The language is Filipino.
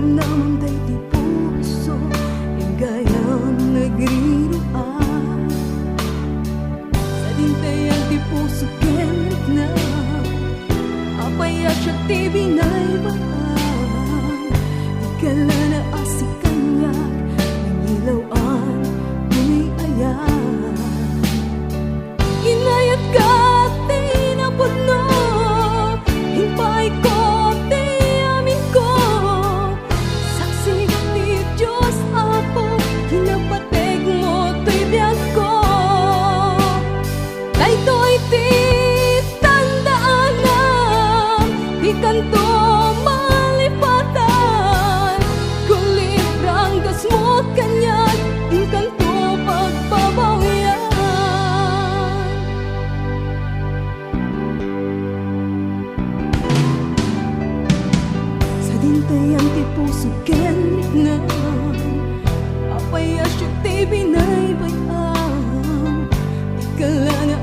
namnamang day di puso yung gayang nagriruan. Sa dintayan di puso kenit na apaya siya ti binay baan. Ikala na asikanyak ng ilawan may ayan. Inayat ka ti napuno himpay ko ti amin ko. Saksi ti Diyos Apo kinapateg mo to'y biyag ko. Daytoy ti tandaan di kanto malipatan. Kung librang gas mo kanyan di kanto pagbabawian. Sa dintayan ti puso kenit na apaya siya ti binaybayan. Ikala na